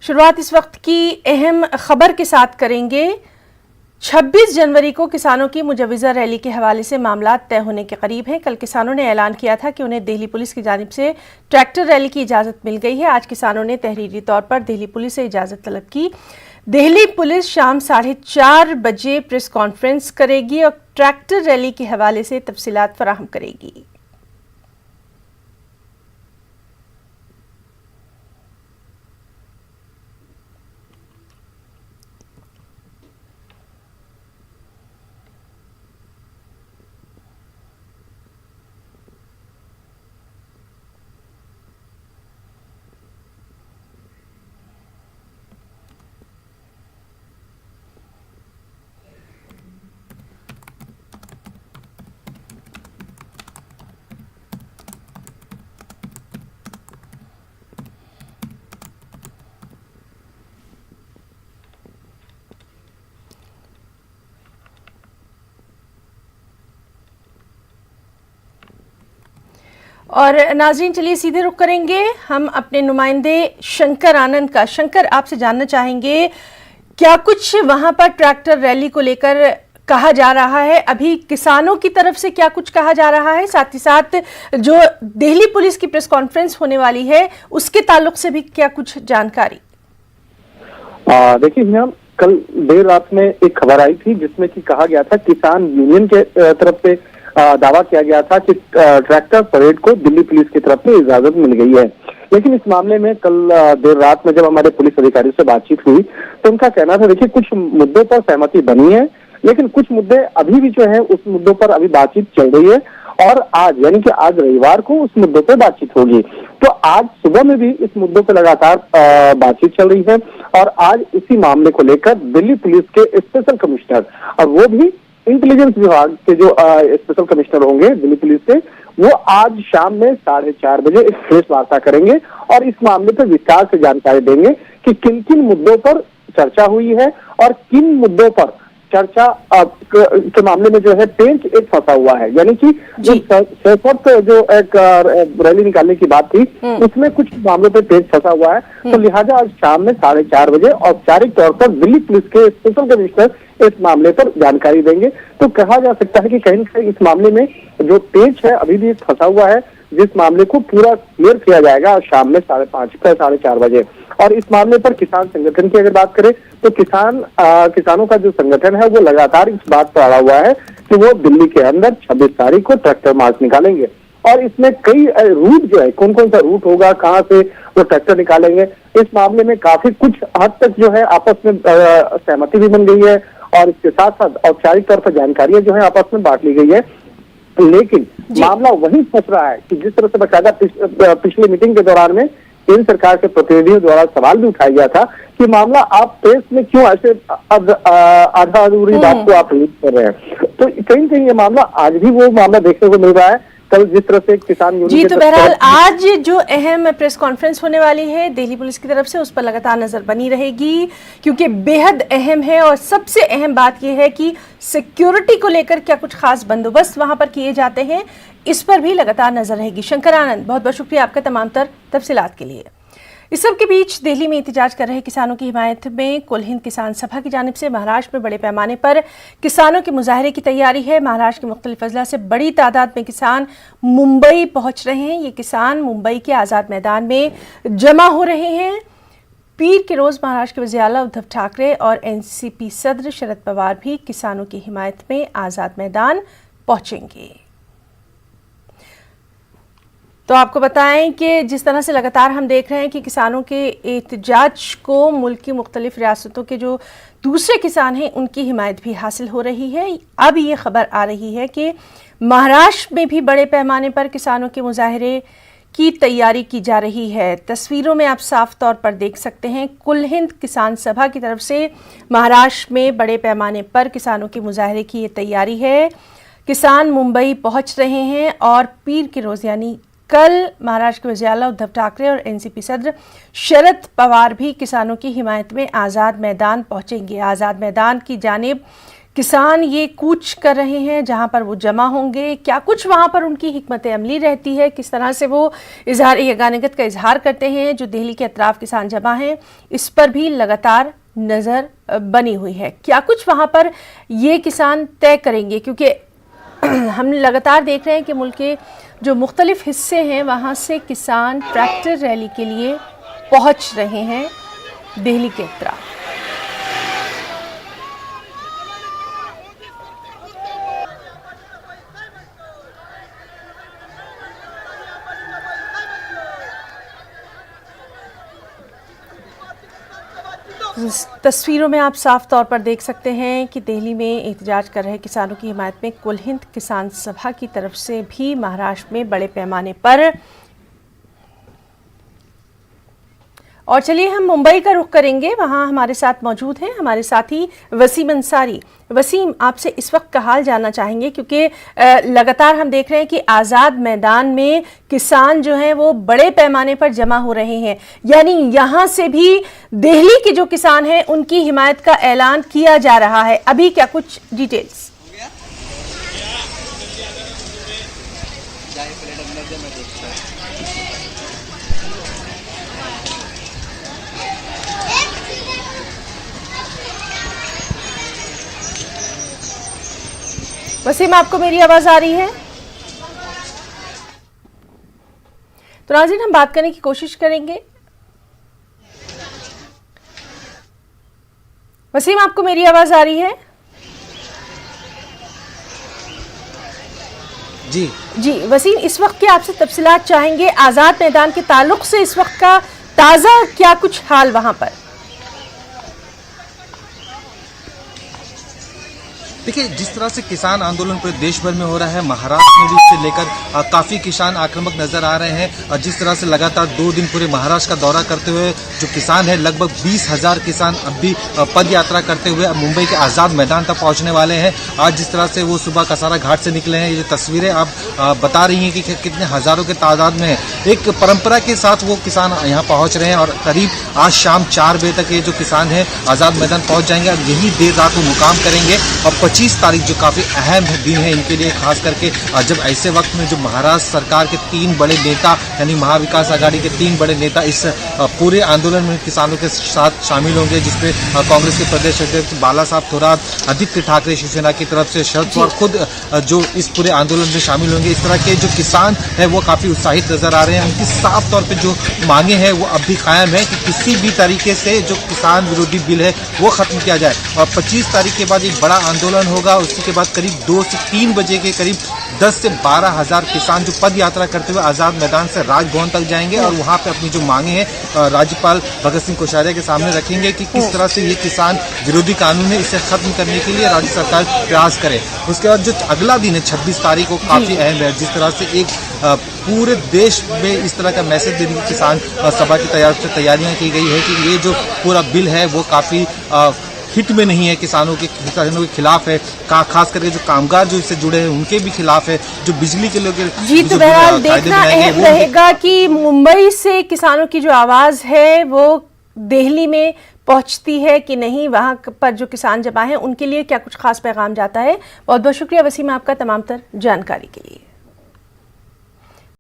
शुरुआत इस वक्त की अहम खबर के साथ करेंगे। 26 जनवरी को किसानों की मुजव्वज़ा रैली के हवाले से मामला तय होने के करीब हैं। कल किसानों ने ऐलान किया था कि उन्हें दिल्ली पुलिस की जानिब से ट्रैक्टर रैली की इजाज़त मिल गई है। आज किसानों ने तहरीरी तौर पर दिल्ली पुलिस से इजाज़त तलब की। दिल्ली पुलिस शाम 4:30 बजे प्रेस कॉन्फ्रेंस करेगी और ट्रैक्टर रैली के हवाले से तफसीलात फराहम करेगी। और नाज़रीन, चलिए सीधे रुख करेंगे हम अपने नुमाइंदे शंकर आनंद का। शंकर, आपसे जानना चाहेंगे क्या कुछ वहां पर ट्रैक्टर रैली को लेकर कहा जा रहा है? अभी किसानों की तरफ से क्या कुछ कहा जा रहा है? साथ ही साथ जो दिल्ली पुलिस की प्रेस कॉन्फ्रेंस होने वाली है उसके ताल्लुक से भी क्या कुछ जानकारी? देखिए हिना, कल देर रात में एक खबर आई थी जिसमें कि कहा गया था, किसान यूनियन के तरफ से दावा किया गया था कि ट्रैक्टर परेड को दिल्ली पुलिस की तरफ से इजाजत मिल गई है। लेकिन इस मामले में कल देर रात में जब हमारे पुलिस अधिकारियों से बातचीत हुई तो उनका कहना था, देखिए कुछ मुद्दों पर सहमति बनी है लेकिन कुछ मुद्दे अभी भी जो है उस मुद्दों पर अभी बातचीत चल रही है और आज यानी कि आज रविवार को उस मुद्दों पर बातचीत होगी। तो आज सुबह में भी इस मुद्दों पर लगातार बातचीत चल रही है और आज इसी मामले को लेकर दिल्ली पुलिस के स्पेशल कमिश्नर और वो भी इंटेलिजेंस विभाग के जो स्पेशल कमिश्नर होंगे दिल्ली पुलिस के, वो आज शाम में 4:30 बजे एक प्रेस वार्ता करेंगे और इस मामले पर विस्तार से जानकारी देंगे कि किन किन मुद्दों पर चर्चा हुई है और किन मुद्दों पर चर्चा के मामले में जो है पेंच एक फंसा हुआ है। यानी कि जो एक रैली निकालने की बात थी उसमें कुछ मामलों पे पेंच फंसा हुआ है। तो लिहाजा आज शाम में 4:30 बजे औपचारिक तौर पर दिल्ली पुलिस के स्पेशल कमिश्नर इस मामले पर जानकारी देंगे। तो कहा जा सकता है कि कहीं ना कहीं इस मामले में जो पेंच है अभी भी फंसा हुआ है, जिस मामले को पूरा क्लियर किया जाएगा शाम में 4:30 बजे। और इस मामले पर किसान संगठन की अगर बात करें तो किसानों का जो संगठन है वो लगातार इस बात पर अड़ा हुआ है कि वो दिल्ली के अंदर 26 तारीख को ट्रैक्टर मार्च निकालेंगे और इसमें कई रूट जो है, कौन कौन सा रूट होगा, कहाँ से वो ट्रैक्टर निकालेंगे, इस मामले में काफी कुछ हद तक जो है आपस में सहमति भी बन गई है और इसके साथ साथ औपचारिक तौर पर जानकारियां जो है आपस में बांट ली गई है। लेकिन मामला वही फंस रहा है कि जिस तरह से बकायदा पिछली मीटिंग के दौरान में केंद्र सरकार के प्रतिनिधियों द्वारा सवाल भी उठाया गया था कि मामला आप प्रेस में क्यों ऐसे आधा अधूरी बात को आप रिलीज कर रहे हैं। तो कहीं ना कहीं ये मामला आज भी वो मामला देखने को मिल रहा है। कल जिस तरह से किसान यूनियन जी, तो बहरहाल आज जो अहम प्रेस कॉन्फ्रेंस होने वाली है दिल्ली पुलिस की तरफ से उस पर लगातार नजर बनी रहेगी क्योंकि बेहद अहम है और सबसे अहम बात यह है कि सिक्योरिटी को लेकर क्या कुछ खास बंदोबस्त वहां पर किए जाते हैं, इस पर भी लगातार नजर रहेगी। शंकर आनंद, बहुत बहुत शुक्रिया आपका तमाम तर तफसीलात के लिए। इस सब के बीच दिल्ली में एहतजाज कर रहे किसानों की हिमायत में कुल हिंद किसान सभा की जानिब से महाराष्ट्र में बड़े पैमाने पर किसानों के मुजाहरे की तैयारी है। महाराष्ट्र के मुख्तलिफ अजला से बड़ी तादाद में किसान मुंबई पहुंच रहे हैं। ये किसान मुंबई के आज़ाद मैदान में जमा हो रहे हैं। पीर के रोज़ महाराष्ट्र के वज़ीर आला उद्धव ठाकरे और एनसीपी सदर शरद पवार भी किसानों की हिमायत में आज़ाद मैदान पहुंचेंगे। तो आपको बताएं कि जिस तरह से लगातार हम देख रहे हैं कि किसानों के एहतजाज को मुल्क की मुख्तलिफ रियासतों के जो दूसरे किसान हैं उनकी हिमायत भी हासिल हो रही है। अब ये खबर आ रही है कि महाराष्ट्र में भी बड़े पैमाने पर किसानों के मुजाहरे की तैयारी की जा रही है। तस्वीरों में आप साफ तौर पर देख सकते हैं कुल हिंद किसान सभा की तरफ से महाराष्ट्र में बड़े पैमाने पर किसानों के मुजाहरे की ये तैयारी है। किसान मुंबई पहुंच रहे हैं और पीर के रोज़ यानी कल महाराष्ट्र के वज़ीर आला उद्धव ठाकरे और एनसीपी सदर शरद पवार भी किसानों की हिमायत में आज़ाद मैदान पहुंचेंगे। आज़ाद मैदान की जानिब किसान ये कूच कर रहे हैं जहां पर वो जमा होंगे, क्या कुछ वहां पर उनकी हिकमत अमली रहती है, किस तरह से वो इजहार यगानगत का इजहार करते हैं जो दिल्ली के अतराफ किसान जमा हैं, इस पर भी लगातार नज़र बनी हुई है। क्या कुछ वहां पर ये किसान तय करेंगे, क्योंकि हम लगातार देख रहे हैं कि मुल्क के जो मुख्तलिफ हिस्से हैं वहाँ से किसान ट्रैक्टर रैली के लिए पहुँच रहे हैं दिल्ली के अतराफ। तस्वीरों में आप साफ तौर पर देख सकते हैं कि दिल्ली में एहतजाज कर रहे किसानों की हिमायत में कुल हिंद किसान सभा की तरफ से भी महाराष्ट्र में बड़े पैमाने पर। और चलिए हम मुंबई का रुख करेंगे, वहां हमारे साथ मौजूद हैं हमारे साथी वसीम अंसारी। वसीम, आपसे इस वक्त का हाल जानना चाहेंगे क्योंकि लगातार हम देख रहे हैं कि आज़ाद मैदान में किसान जो हैं वो बड़े पैमाने पर जमा हो रहे हैं, यानी यहां से भी दिल्ली के जो किसान हैं उनकी हिमायत का ऐलान किया जा रहा है। अभी क्या कुछ डिटेल्स? वसीम, आपको मेरी आवाज आ रही है? तो नाज़रीन, हम बात करने की कोशिश करेंगे। वसीम, आपको मेरी आवाज आ रही है? जी वसीम, इस वक्त के आपसे तफसीलात चाहेंगे आजाद मैदान के ताल्लुक से, इस वक्त का ताजा क्या कुछ हाल वहां पर? देखिए, जिस तरह से किसान आंदोलन पूरे देश भर में हो रहा है, महाराष्ट्र में भी इसे लेकर काफी किसान आक्रामक नजर आ रहे हैं। और जिस तरह से लगातार 2 दिन पूरे महाराष्ट्र का दौरा करते हुए जो किसान है, लगभग 20,000 किसान अब भी पद यात्रा करते हुए अब मुंबई के आजाद मैदान तक पहुंचने वाले हैं। आज जिस तरह से वो सुबह कसारा घाट से निकले हैं, ये तस्वीरें आप बता रही हैं कि कितने हजारों के तादाद में है। एक परंपरा के साथ वो किसान यहाँ पहुंच रहे हैं और करीब आज शाम 4 बजे तक ये जो किसान है आजाद मैदान पहुंच जाएंगे और यही देर रात वो मुकाम करेंगे। और 25 तारीख जो काफी अहम दिन है इनके लिए, खास करके जब ऐसे वक्त में जो महाराष्ट्र सरकार के 3 बड़े नेता यानी महाविकास आघाड़ी के 3 बड़े नेता इस पूरे आंदोलन में किसानों के साथ शामिल होंगे, जिसमें कांग्रेस के प्रदेश अध्यक्ष बाला साहब थोरात, आदित्य ठाकरे शिवसेना की तरफ से, शरद पवार खुद जो इस पूरे आंदोलन में शामिल होंगे। इस तरह के जो किसान है वो काफी उत्साहित नजर आ रहे हैं। उनकी साफ तौर पर जो मांगे हैं वो अब भी कायम है कि किसी भी तरीके से जो किसान विरोधी बिल है वो खत्म किया जाए। और 25 तारीख के बाद एक बड़ा आंदोलन होगा। उसी के बाद करीब 2 से 3 बजे के करीब 10 से 12 हजार किसान जो पद यात्रा करते हुए आजाद मैदान से राजभवन तक जाएंगे और वहां पे अपनी जो मांगे हैं राज्यपाल भगत सिंह कोश्यारी के सामने रखेंगे कि किस तरह से ये किसान विरोधी कानून है इसे खत्म करने के लिए राज्य सरकार प्रयास करे। उसके बाद जो अगला दिन है 26 तारीख को काफी अहम है। जिस तरह से एक पूरे देश में इस तरह का मैसेज देने की किसान सभा की तैयारियां की गई है कि ये जो पूरा बिल है वो काफी हित में नहीं है, किसानों के खिलाफ है, खास करके जो कामगार जो इससे जुड़े हैं उनके भी खिलाफ है, जो बिजली के लोग। जी, तो बहरहाल देखना अहम रहेगा कि मुंबई से किसानों की जो आवाज है वो दिल्ली में पहुंचती है कि नहीं, वहां पर जो किसान जमा है उनके लिए क्या कुछ खास पैगाम जाता है। बहुत बहुत शुक्रिया वसीम आपका तमाम तर जानकारी के लिए।